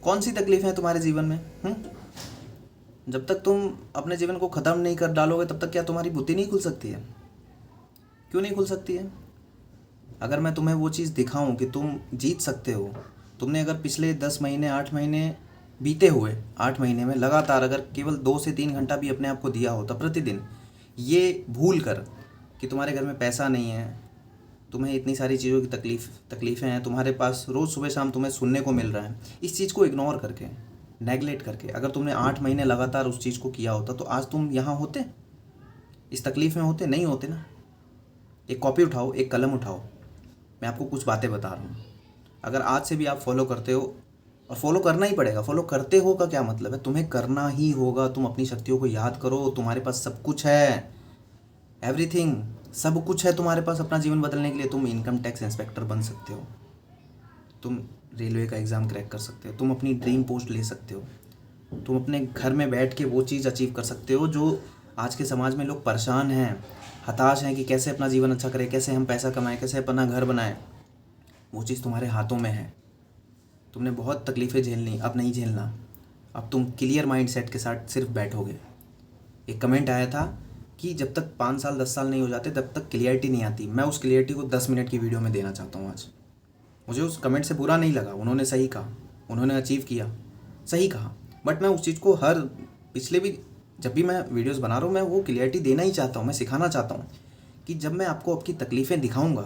कौन सी तकलीफ़ें हैं तुम्हारे जीवन में? जब तक तुम अपने जीवन को ख़त्म नहीं कर डालोगे तब तक क्या तुम्हारी बुद्धि नहीं खुल सकती है? क्यों नहीं खुल सकती है? अगर मैं तुम्हें वो चीज़ दिखाऊं कि तुम जीत सकते हो, तुमने अगर पिछले 10 महीने 8 महीने बीते हुए 8 महीने में लगातार अगर केवल 2 से 3 घंटा भी अपने आप को दिया होता प्रतिदिन, ये भूल कर कि तुम्हारे घर में पैसा नहीं है, तुम्हें इतनी सारी चीज़ों की तकलीफ़ें हैं, तुम्हारे पास रोज़ सुबह शाम तुम्हें सुनने को मिल रहा है, इस चीज़ को इग्नोर करके, नेगलेक्ट करके अगर तुमने 8 महीने लगातार उस चीज़ को किया होता तो आज तुम यहाँ होते, इस तकलीफ़ में होते? नहीं होते ना। एक कॉपी उठाओ, एक कलम उठाओ, मैं आपको कुछ बातें बता रहा हूँ, अगर आज से भी आप फॉलो करते हो, और फॉलो करना ही पड़ेगा, फॉलो करते हो का क्या मतलब है, तुम्हें करना ही होगा। तुम अपनी शक्तियों को याद करो, तुम्हारे पास सब कुछ है, एवरीथिंग, सब कुछ है तुम्हारे पास अपना जीवन बदलने के लिए। तुम इनकम टैक्स इंस्पेक्टर बन सकते हो, तुम रेलवे का एग्ज़ाम क्रैक कर सकते हो, तुम अपनी ड्रीम पोस्ट ले सकते हो, तुम अपने घर में बैठ के वो चीज़ अचीव कर सकते हो जो आज के समाज में लोग परेशान हैं, हताश हैं कि कैसे अपना जीवन अच्छा करें, कैसे हम पैसा कमाएं, कैसे अपना घर बनाएं। वो चीज़ तुम्हारे हाथों में है। तुमने बहुत तकलीफ़ें झेलनी, अब नहीं झेलना। अब तुम क्लियर माइंड सेट के साथ सिर्फ बैठोगे। एक कमेंट आया था कि जब तक 5 साल 10 साल नहीं हो जाते तब तक क्लियरिटी नहीं आती। मैं उस क्लियरिटी को 10 मिनट की वीडियो में देना चाहता हूँ आज। मुझे उस कमेंट से बुरा नहीं लगा, उन्होंने सही कहा, उन्होंने अचीव किया, सही कहा, बट मैं उस चीज़ को हर पिछले भी जब भी मैं वीडियोस बना रहा हूँ मैं वो क्लियरिटी देना ही चाहता हूँ। मैं सिखाना चाहता हूँ कि जब मैं आपको आपकी तकलीफ़ें दिखाऊंगा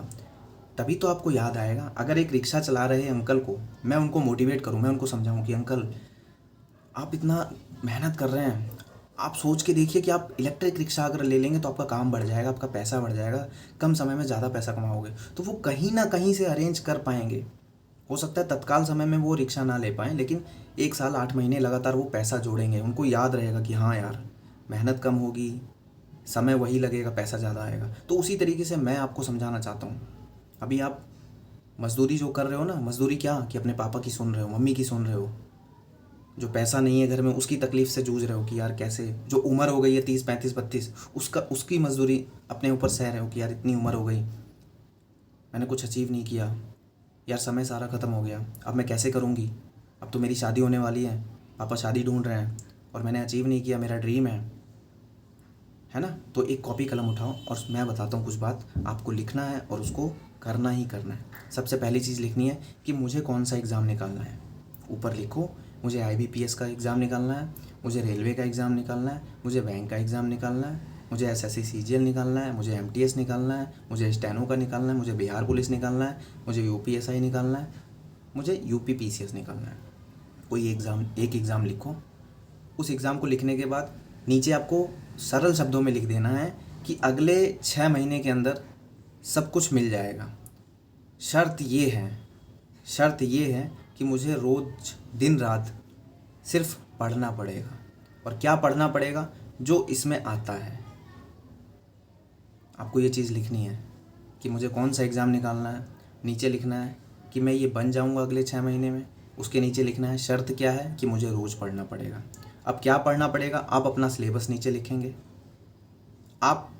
तभी तो आपको याद आएगा। अगर एक रिक्शा चला रहे अंकल को मैं उनको मोटिवेट करूँ, मैं उनको समझाऊँ कि अंकल आप इतना मेहनत कर रहे हैं, आप सोच के देखिए कि आप इलेक्ट्रिक रिक्शा अगर ले लेंगे तो आपका काम बढ़ जाएगा, आपका पैसा बढ़ जाएगा, कम समय में ज़्यादा पैसा कमाओगे। तो वो कहीं ना कहीं से अरेंज कर पाएंगे। हो सकता है तत्काल समय में वो रिक्शा ना ले पाएँ, लेकिन 1 साल 8 महीने लगातार वो पैसा जोड़ेंगे। उनको याद रहेगा कि हाँ यार, मेहनत कम होगी, समय वही लगेगा, पैसा ज़्यादा आएगा। तो उसी तरीके से मैं आपको समझाना चाहता हूँ। अभी आप मज़दूरी जो कर रहे हो ना, मज़दूरी क्या कि अपने पापा की सुन रहे हो, मम्मी की सुन रहे हो, जो पैसा नहीं है घर में उसकी तकलीफ़ से जूझ रहे हो कि यार कैसे, जो उम्र हो गई है 30 35 32, उसकी मज़दूरी अपने ऊपर सह रहे हो कि यार इतनी उम्र हो गई, मैंने कुछ अचीव नहीं किया, यार समय सारा ख़त्म हो गया, अब मैं कैसे करूँगी, अब तो मेरी शादी होने वाली है, पापा शादी ढूंढ रहे हैं और मैंने अचीव नहीं किया, मेरा ड्रीम है ना। तो एक कॉपी कलम उठाओ और मैं बताता हूँ कुछ बात, आपको लिखना है और उसको करना ही करना है। सबसे पहली चीज़ लिखनी है कि मुझे कौन सा एग्ज़ाम निकालना है। ऊपर लिखो, मुझे IBPS का एग्ज़ाम निकालना है, मुझे रेलवे का एग्ज़ाम निकालना है, मुझे बैंक का एग्ज़ाम निकालना है, मुझे SSC CGL निकालना है, मुझे MTS निकालना है, मुझे स्टेनो का निकालना है, मुझे बिहार पुलिस निकालना है, मुझे UPSI निकालना है, मुझे UPPCS निकालना है। कोई एग्ज़ाम, एक एग्ज़ाम लिखो। उस एग्ज़ाम को लिखने के बाद नीचे आपको सरल शब्दों में लिख देना है कि अगले 6 महीने के अंदर सब कुछ मिल जाएगा। शर्त ये है कि मुझे रोज़ दिन रात सिर्फ पढ़ना पड़ेगा। और क्या पढ़ना पड़ेगा? जो इसमें आता है। आपको ये चीज़ लिखनी है कि मुझे कौन सा एग्ज़ाम निकालना है। नीचे लिखना है कि मैं ये बन जाऊंगा अगले 6 महीने में। उसके नीचे लिखना है शर्त क्या है कि मुझे रोज़ पढ़ना पड़ेगा। अब क्या पढ़ना पड़ेगा? आप अपना सिलेबस नीचे लिखेंगे, आप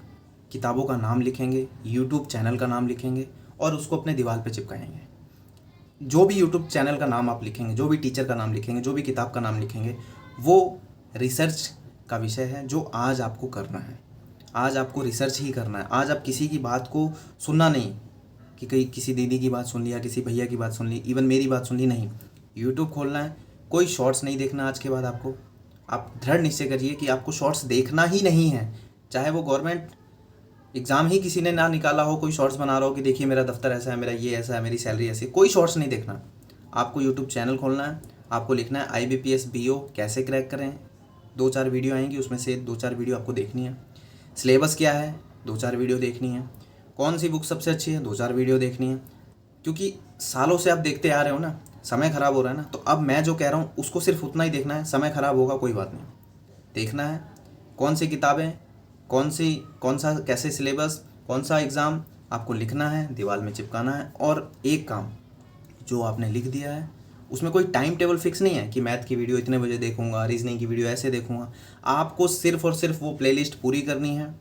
किताबों का नाम लिखेंगे, यूट्यूब चैनल का नाम लिखेंगे और उसको अपने दीवार पे चिपकाएंगे। जो भी यूट्यूब चैनल का नाम आप लिखेंगे, जो भी टीचर का नाम लिखेंगे, जो भी किताब का नाम लिखेंगे, वो रिसर्च का विषय है जो आज आपको करना है। आज आपको रिसर्च ही करना है। आज आप किसी की बात को सुनना नहीं कि कहीं किसी दीदी की बात सुन लिया, किसी भैया की बात सुन ली, इवन मेरी बात सुन ली, नहीं। यूट्यूब खोलना है, कोई शॉर्ट्स नहीं देखना आज के बाद आपको। आप दृढ़ निश्चय करिए कि आपको शॉर्ट्स देखना ही नहीं है। चाहे वो गवर्नमेंट एग्ज़ाम ही किसी ने ना निकाला हो, कोई शॉर्ट्स बना रहा हो कि देखिए मेरा दफ्तर ऐसा है, मेरा ये ऐसा है, मेरी सैलरी ऐसी, कोई शॉर्ट्स नहीं देखना। आपको यूट्यूब चैनल खोलना है, आपको लिखना है IBPS BO कैसे क्रैक करें। 2-4 वीडियो आएंगी, उसमें से 2-4 वीडियो आपको देखनी है। सिलेबस क्या है, 2-4 वीडियो देखनी है। कौन सी बुक सबसे अच्छी है, 2-4 वीडियो देखनी है। क्योंकि सालों से आप देखते आ रहे हो ना, समय ख़राब हो रहा है ना, तो अब मैं जो कह रहा हूँ उसको सिर्फ उतना ही देखना है। समय ख़राब होगा कोई बात नहीं, देखना है कौन सी किताबें, कौन सा कैसे सिलेबस, कौन सा एग्ज़ाम आपको लिखना है, दीवार में चिपकाना है। और एक काम जो आपने लिख दिया है उसमें कोई टाइम टेबल फिक्स नहीं है कि मैथ की वीडियो इतने बजे देखूंगा, रीजनिंग की वीडियो ऐसे देखूंगा। आपको सिर्फ और सिर्फ वो प्लेलिस्ट पूरी करनी है,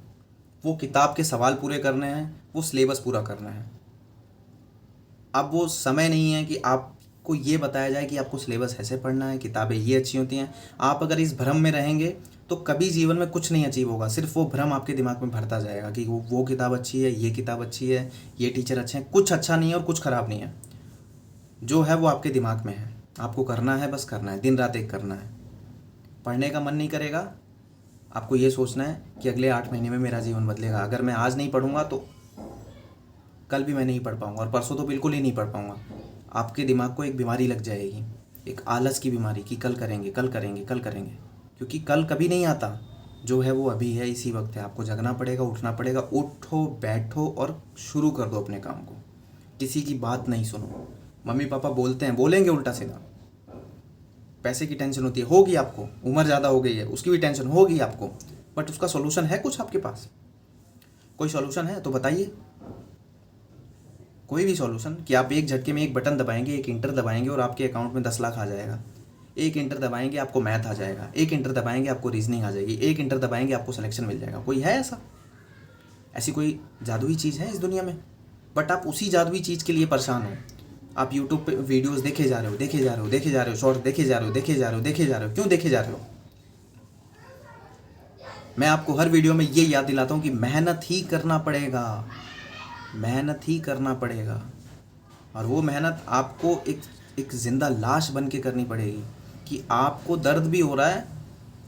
वो किताब के सवाल पूरे करने हैं, वो सिलेबस पूरा करना है। अब वो समय नहीं है कि आप आपको ये बताया जाए कि आपको सिलेबस ऐसे पढ़ना है, किताबें ये अच्छी होती हैं, आप अगर इस भ्रम में रहेंगे तो कभी जीवन में कुछ नहीं अचीव होगा। सिर्फ वो भ्रम आपके दिमाग में भरता जाएगा कि वो किताब अच्छी है, ये किताब अच्छी है, ये टीचर अच्छे हैं। कुछ अच्छा नहीं है और कुछ ख़राब नहीं है, जो है वो आपके दिमाग में है। आपको करना है, बस करना है, दिन रात एक करना है। पढ़ने का मन नहीं करेगा, आपको ये सोचना है कि अगले 8 महीने में मेरा जीवन बदलेगा। अगर मैं आज नहीं पढ़ूंगा तो कल भी मैं नहीं पढ़ पाऊंगा, और परसों तो बिल्कुल ही नहीं पढ़ पाऊंगा। आपके दिमाग को एक बीमारी लग जाएगी, एक आलस की बीमारी, कि कल करेंगे, कल करेंगे, कल करेंगे। क्योंकि कल कभी नहीं आता, जो है वो अभी है, इसी वक्त है। आपको जगना पड़ेगा, उठना पड़ेगा। उठो, बैठो और शुरू कर दो अपने काम को। किसी की बात नहीं सुनो। मम्मी पापा बोलते हैं, बोलेंगे उल्टा सीधा। पैसे की टेंशन होती है, होगी आपको, उम्र ज़्यादा हो गई है, उसकी भी टेंशन होगी आपको, बट उसका सॉल्यूशन है कुछ आपके पास? कोई सॉल्यूशन है तो बताइए। कोई भी सॉल्यूशन कि आप एक झटके में एक बटन दबाएंगे, एक इंटर दबाएंगे और आपके अकाउंट में 10 लाख आ जाएगा। एक इंटर दबाएंगे आपको मैथ आ जाएगा, एक इंटर दबाएंगे आपको रीजनिंग आ जाएगी, एक इंटर दबाएंगे आपको सिलेक्शन मिल जाएगा। कोई है ऐसा? ऐसी कोई जादुई चीज़ है इस दुनिया में? बट आप उसी जादुई चीज़ के लिए परेशान हो। आप यूट्यूब पे वीडियोस देखे जा रहे हो, देखे जा रहे हो, देखे जा रहे हो, शॉर्ट देखे जा रहे हो, देखे जा रहे हो, देखे जा रहे हो। क्यों देखे जा रहे हो? मैं आपको हर वीडियो में ये याद दिलाता हूँ कि मेहनत ही करना पड़ेगा, मेहनत ही करना पड़ेगा। और वो मेहनत आपको एक जिंदा लाश बन के करनी पड़ेगी कि आपको दर्द भी हो रहा है,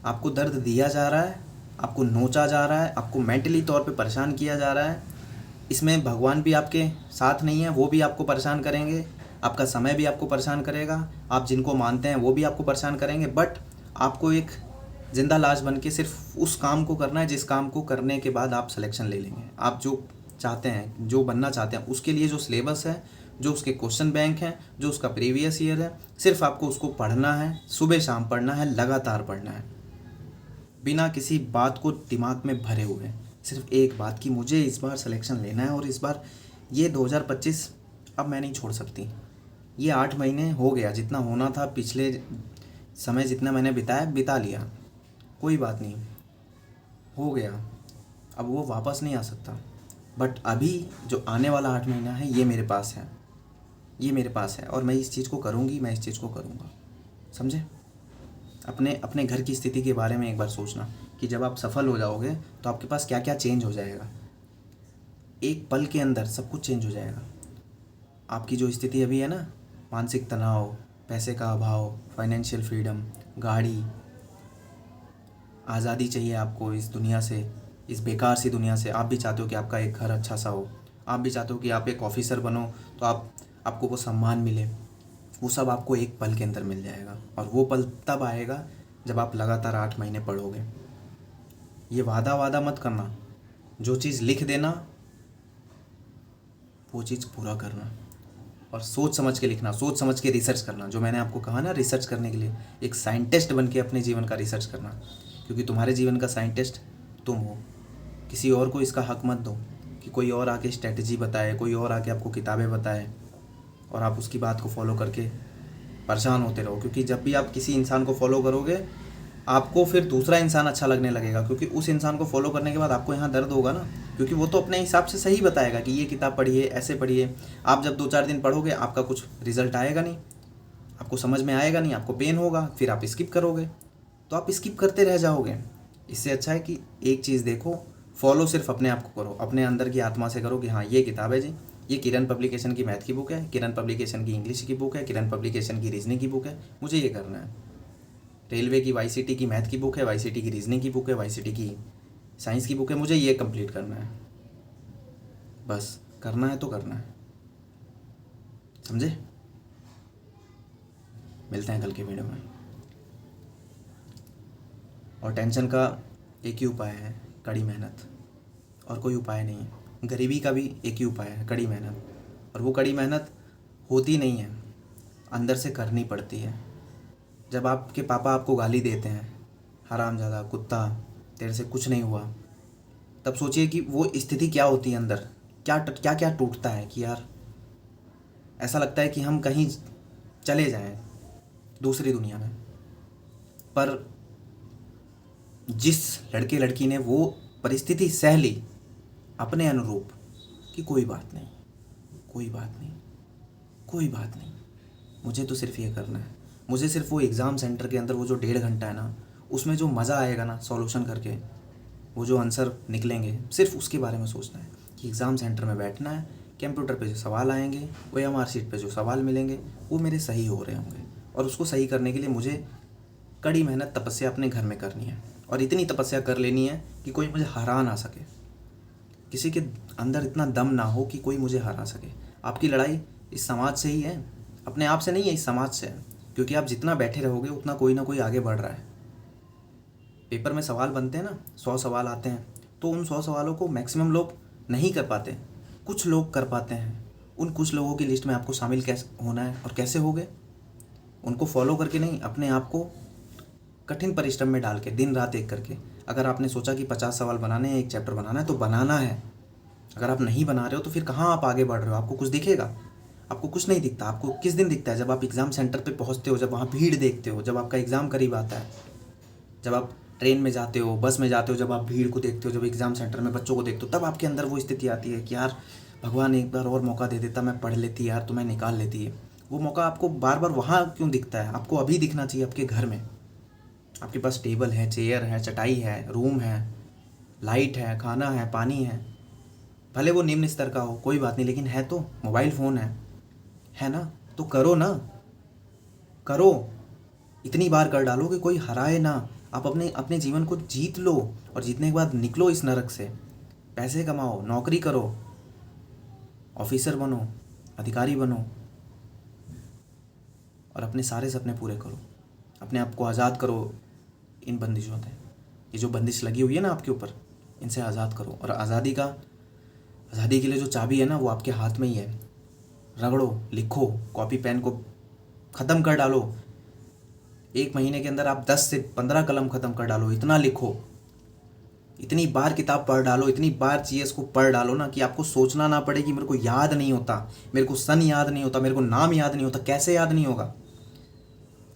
आपको दर्द दिया जा रहा है, आपको नोचा जा रहा है, आपको मेंटली तौर पे परेशान किया जा रहा है। इसमें भगवान भी आपके साथ नहीं है, वो भी आपको परेशान करेंगे, आपका समय भी आपको परेशान करेगा, आप जिनको मानते हैं वो भी आपको परेशान करेंगे। बट आपको एक ज़िंदा लाश बन के सिर्फ उस काम को करना है जिस काम को करने के बाद आप सिलेक्शन ले लेंगे। आप जो चाहते हैं, जो बनना चाहते हैं, उसके लिए जो सिलेबस है, जो उसके क्वेश्चन बैंक हैं, जो उसका प्रीवियस ईयर है, सिर्फ आपको उसको पढ़ना है। सुबह शाम पढ़ना है, लगातार पढ़ना है, बिना किसी बात को दिमाग में भरे हुए। सिर्फ एक बात कि मुझे इस बार सिलेक्शन लेना है और इस बार ये 2025 अब मैं नहीं छोड़ सकती। ये 8 महीने हो गया, जितना होना था, पिछले समय जितना मैंने बिताया बिता लिया, कोई बात नहीं, हो गया, अब वो वापस नहीं आ सकता। बट अभी जो आने वाला 8 महीना है ये मेरे पास है, ये मेरे पास है, और मैं इस चीज़ को करूँगी, मैं इस चीज़ को करूँगा। समझे? अपने अपने घर की स्थिति के बारे में एक बार सोचना कि जब आप सफल हो जाओगे तो आपके पास क्या क्या चेंज हो जाएगा। एक पल के अंदर सब कुछ चेंज हो जाएगा। आपकी जो स्थिति अभी है ना, मानसिक तनाव, पैसे का अभाव, फाइनेंशियल फ्रीडम, गाड़ी, आज़ादी चाहिए आपको इस दुनिया से, इस बेकार सी दुनिया से। आप भी चाहते हो कि आपका एक घर अच्छा सा हो, आप भी चाहते हो कि आप एक ऑफिसर बनो तो आपको वो सम्मान मिले। वो सब आपको एक पल के अंदर मिल जाएगा, और वो पल तब आएगा जब आप लगातार 8 महीने पढ़ोगे। ये वादा मत करना, जो चीज़ लिख देना वो चीज़ पूरा करना, और सोच समझ के लिखना, सोच समझ के रिसर्च करना। जो मैंने आपको कहा ना, रिसर्च करने के लिए एक साइंटिस्ट बन के अपने जीवन का रिसर्च करना, क्योंकि तुम्हारे जीवन का साइंटिस्ट तुम हो। किसी और को इसका हक मत दो कि कोई और आके स्ट्रेटजी बताए, कोई और आके आपको किताबें बताए और आप उसकी बात को फॉलो करके परेशान होते रहो। क्योंकि जब भी आप किसी इंसान को फॉलो करोगे, आपको फिर दूसरा इंसान अच्छा लगने लगेगा, क्योंकि उस इंसान को फॉलो करने के बाद आपको यहाँ दर्द होगा ना, क्योंकि वो तो अपने हिसाब से सही बताएगा कि ये किताब पढ़िए, ऐसे पढ़िए। आप जब 2-4 दिन पढ़ोगे, आपका कुछ रिजल्ट आएगा नहीं, आपको समझ में आएगा नहीं, आपको पेन होगा, फिर आप स्किप करोगे, तो आप स्किप करते रह जाओगे। इससे अच्छा है कि एक चीज़ देखो, फॉलो सिर्फ अपने आप को करो, अपने अंदर की आत्मा से करो कि हाँ ये किताब है जी, ये किरण पब्लिकेशन की मैथ की बुक है, किरण पब्लिकेशन की इंग्लिश की बुक है, किरण पब्लिकेशन की रीजनिंग की बुक है, मुझे ये करना है। रेलवे की वाईसीटी की मैथ की बुक है, वाईसीटी की रीजनिंग की बुक है, वाईसीटी की साइंस की बुक है, मुझे ये कंप्लीट करना है। बस करना है तो करना है, समझे? मिलते हैं कल के वीडियो में। और टेंशन का एक ही उपाय है, कड़ी मेहनत, और कोई उपाय नहीं है। गरीबी का भी एक ही उपाय है, कड़ी मेहनत, और वो कड़ी मेहनत होती नहीं है, अंदर से करनी पड़ती है। जब आपके पापा आपको गाली देते हैं, हरामजादा, कुत्ता, तेरे से कुछ नहीं हुआ, तब सोचिए कि वो स्थिति क्या होती है अंदर, क्या क्या क्या टूटता है कि यार ऐसा लगता है कि हम कहीं चले जाएं दूसरी दुनिया में। पर जिस लड़के लड़की ने वो परिस्थिति सह ली अपने अनुरूप, कि कोई बात नहीं, कोई बात नहीं, कोई बात नहीं, मुझे तो सिर्फ ये करना है। मुझे सिर्फ वो एग्ज़ाम सेंटर के अंदर वो जो 1.5 घंटा है ना, उसमें जो मज़ा आएगा ना सॉल्यूशन करके, वो जो आंसर निकलेंगे, सिर्फ उसके बारे में सोचना है कि एग्ज़ाम सेंटर में बैठना है, कंप्यूटर पे जो सवाल आएंगे, वो एमआर शीट पे जो सवाल मिलेंगे, वो मेरे सही हो रहे होंगे। और उसको सही करने के लिए मुझे कड़ी मेहनत तपस्या अपने घर में करनी है, और इतनी तपस्या कर लेनी है कि कोई मुझे हरा ना सके, किसी के अंदर इतना दम ना हो कि कोई मुझे हरा सके। आपकी लड़ाई इस समाज से ही है, अपने आप से नहीं है, इस समाज से है। क्योंकि आप जितना बैठे रहोगे उतना कोई ना कोई आगे बढ़ रहा है। पेपर में सवाल बनते हैं ना, 100 सवाल आते हैं, तो उन 100 सवालों को मैक्सिमम लोग नहीं कर पाते, कुछ लोग कर पाते हैं। उन कुछ लोगों की लिस्ट में आपको शामिल कैसे होना है, और कैसे होगे? उनको फॉलो करके नहीं, अपने आप को कठिन परिश्रम में डाल के, दिन रात एक करके। अगर आपने सोचा कि 50 सवाल बनाने हैं, एक चैप्टर बनाना है, तो बनाना है। अगर आप नहीं बना रहे हो तो फिर कहाँ आप आगे बढ़ रहे हो? आपको कुछ दिखेगा? आपको कुछ नहीं दिखता। आपको किस दिन दिखता है? जब आप एग्ज़ाम सेंटर पे पहुँचते हो, जब वहाँ भीड़ देखते हो, जब आपका एग्ज़ाम करीब आता है, जब आप ट्रेन में जाते हो, बस में जाते हो, जब आप भीड़ को देखते हो, जब एग्ज़ाम सेंटर में बच्चों को देखते हो, तब आपके अंदर वो स्थिति आती है कि यार भगवान एक बार और मौका दे देता, मैं पढ़ लेती यार, तो मैं निकाल लेती है। वो मौका आपको बार बार वहाँ क्यों दिखता है? आपको अभी दिखना चाहिए आपके घर में। आपके पास टेबल है, चेयर है, चटाई है, रूम है, लाइट है, खाना है, पानी है। भले वो निम्न स्तर का हो, कोई बात नहीं, लेकिन है तो। मोबाइल फ़ोन है ना? तो करो ना, करो। इतनी बार कर डालो कि कोई हराए ना। आप अपने अपने जीवन को जीत लो, और जीतने के बाद निकलो इस नरक से। पैसे कमाओ, नौकरी करो, ऑफिसर बनो, अधिकारी बनो, और अपने सारे सपने पूरे करो। अपने आप को आज़ाद करो इन बंदिशों से। ये जो बंदिश लगी हुई है ना आपके ऊपर, इनसे आज़ाद करो। और आज़ादी के लिए जो चाबी है ना, वो आपके हाथ में ही है। रगड़ो, लिखो, कॉपी पेन को ख़त्म कर डालो। 1 महीने के अंदर आप 10 से 15 कलम ख़त्म कर डालो। इतना लिखो, इतनी बार किताब पढ़ डालो, इतनी बार चीज़ को पढ़ डालो ना कि आपको सोचना ना पड़े कि मेरे को याद नहीं होता, मेरे को सन याद नहीं होता, मेरे को नाम याद नहीं होता। कैसे याद नहीं होगा?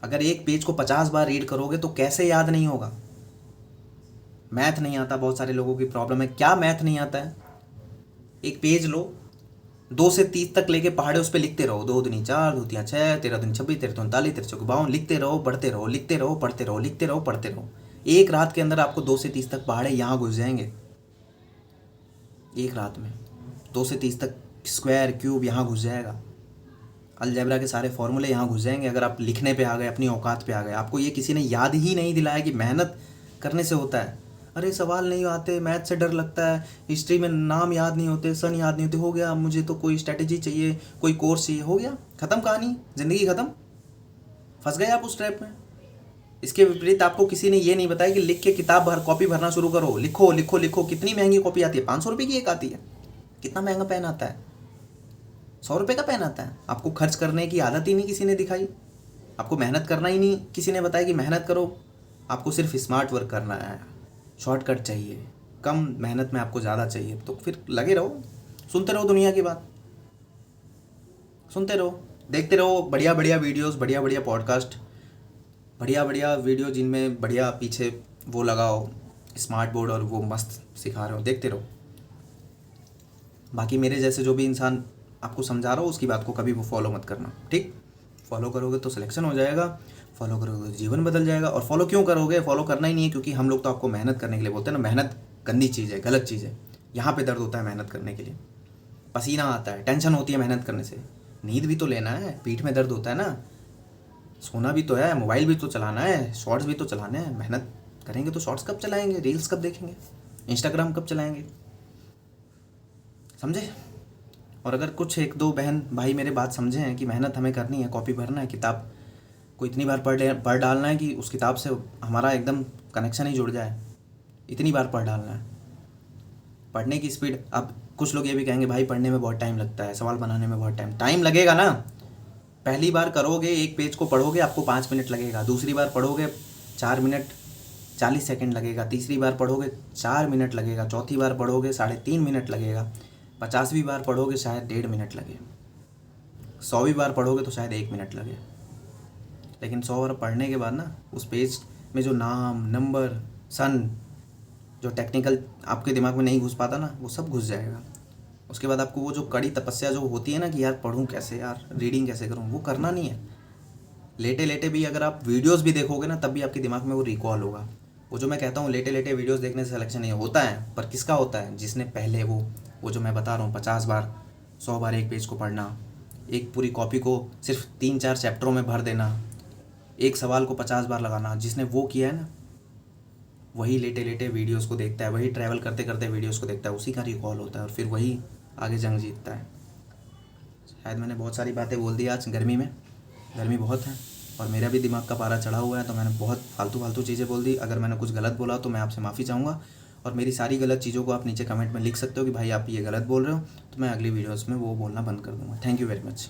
अगर एक पेज को 50 बार रीड करोगे तो कैसे याद नहीं होगा? मैथ नहीं आता, बहुत सारे लोगों की प्रॉब्लम है। क्या मैथ नहीं आता है? एक पेज लो, 2 से 30 तक लेके पहाड़े उस पर लिखते रहो। 2 दूनी 4, 2 तियां 6, 13 दूनी 26, 13 दूनी 39, 13 चौके 52, लिखते रहो, पढ़ते रहो, लिखते रहो, पढ़ते रहो, लिखते रहो, पढ़ते रहो। एक रात के अंदर आपको 2 से 30 तक पहाड़े यहाँ घुस जाएंगे। एक रात में 2 से 30 तक स्क्वायर, क्यूब यहाँ घुस जाएगा। अलजेब्रा के सारे फॉर्मूले यहाँ घुस जाएंगे। अगर आप लिखने पे आ गए, अपनी औकात पे आ गए। आपको ये किसी ने याद ही नहीं दिलाया कि मेहनत करने से होता है। अरे सवाल नहीं आते, मैथ से डर लगता है, हिस्ट्री में नाम याद नहीं होते, सन याद नहीं होते, हो गया मुझे तो कोई स्ट्रैटेजी चाहिए, कोई कोर्स चाहिए, हो गया, ख़त्म कहानी, ज़िंदगी ख़त्म। फंस गए आप उस ट्रैप में। इसके विपरीत आपको किसी ने ये नहीं बताया कि लिख के किताब भर, कॉपी भरना शुरू करो। लिखो लिखो लिखो। कितनी महंगी कॉपी आती है? 500 रुपये की एक आती है। कितना महंगा पेन आता है? 100 रुपये का पेन आता है। आपको खर्च करने की आदत ही नहीं किसी ने दिखाई। आपको मेहनत करना ही नहीं किसी ने बताया कि मेहनत करो। आपको सिर्फ स्मार्ट वर्क करना है, शॉर्टकट चाहिए, कम मेहनत में आपको ज़्यादा चाहिए। तो फिर लगे रहो, सुनते रहो दुनिया की बात, सुनते रहो, देखते रहो बढ़िया बढ़िया वीडियोस, बढ़िया बढ़िया पॉडकास्ट, बढ़िया बढ़िया वीडियो जिनमें बढ़िया पीछे वो लगाओ स्मार्ट बोर्ड और वो मस्त सिखा रहे हो, देखते रहो। बाकी मेरे जैसे जो भी इंसान आपको समझा रहा हो उसकी बात को कभी वो फॉलो मत करना, ठीक? फॉलो करोगे तो सिलेक्शन हो जाएगा, फॉलो करोगे तो जीवन बदल जाएगा। और फॉलो क्यों करोगे? फॉलो करना ही नहीं है, क्योंकि हम लोग तो आपको मेहनत करने के लिए बोलते हैं ना। मेहनत गंदी चीज़ है, गलत चीज़ है। यहाँ पे दर्द होता है मेहनत करने के लिए, पसीना आता है, टेंशन होती है मेहनत करने से, नींद भी तो लेना है, पीठ में दर्द होता है ना, सोना भी तो है, मोबाइल भी तो चलाना है, शॉर्ट्स भी तो चलाने हैं। मेहनत करेंगे तो शॉर्ट्स कब चलाएंगे, रील्स कब देखेंगे, इंस्टाग्राम कब चलाएंगे? समझे? और अगर कुछ 1-2 बहन भाई मेरे बात समझे हैं कि मेहनत हमें करनी है, कॉपी भरना है, किताब को इतनी बार पढ़ डालना है कि उस किताब से हमारा एकदम कनेक्शन ही जुड़ जाए, इतनी बार पढ़ डालना है। पढ़ने की स्पीड, अब कुछ लोग ये भी कहेंगे भाई पढ़ने में बहुत टाइम लगता है, सवाल बनाने में बहुत टाइम लगेगा ना। पहली बार करोगे, एक पेज को पढ़ोगे आपको 5 मिनट लगेगा, दूसरी बार पढ़ोगे 4 मिनट 40 सेकंड लगेगा, तीसरी बार पढ़ोगे 4 मिनट लगेगा, चौथी बार पढ़ोगे 3.5 मिनट लगेगा, 50वीं बार पढ़ोगे शायद 1.5 मिनट लगे, 100वीं बार पढ़ोगे तो शायद 1 मिनट लगे। लेकिन 100 बार पढ़ने के बाद ना उस पेज में जो नाम, नंबर, सन, जो टेक्निकल आपके दिमाग में नहीं घुस पाता ना, वो सब घुस जाएगा। उसके बाद आपको वो जो कड़ी तपस्या जो होती है ना कि यार पढ़ूं कैसे, यार रीडिंग कैसे करूं, वो करना नहीं है। लेटे लेटे भी अगर आप वीडियोस भी देखोगे ना, तब भी आपके दिमाग में वो रिकॉल होगा। वो जो मैं कहता हूँ लेटे लेटे वीडियोस देखने से सिलेक्शन नहीं होता है, पर किसका होता है? जिसने पहले वो जो मैं बता रहा हूँ 50 बार 100 बार एक पेज को पढ़ना, एक पूरी कॉपी को सिर्फ 3-4 चैप्टरों में भर देना, एक सवाल को 50 बार लगाना, जिसने वो किया है ना, वही लेटे लेटे वीडियोस को देखता है, वही ट्रैवल करते करते वीडियोस को देखता है, उसी का रिकॉल होता है और फिर वही आगे जंग जीतता है। शायद मैंने बहुत सारी बातें बोल दी आज, गर्मी बहुत है और मेरा भी दिमाग का पारा चढ़ा हुआ है, तो मैंने बहुत फालतू फालतू चीज़ें बोल दी। अगर मैंने कुछ गलत बोला तो मैं आपसे माफ़ी चाहूँगा, और मेरी सारी गलत चीज़ों को आप नीचे कमेंट में लिख सकते हो कि भाई आप ये गलत बोल रहे हो, तो मैं अगली वीडियोस में वो बोलना बंद कर दूँगा। Thank you very much.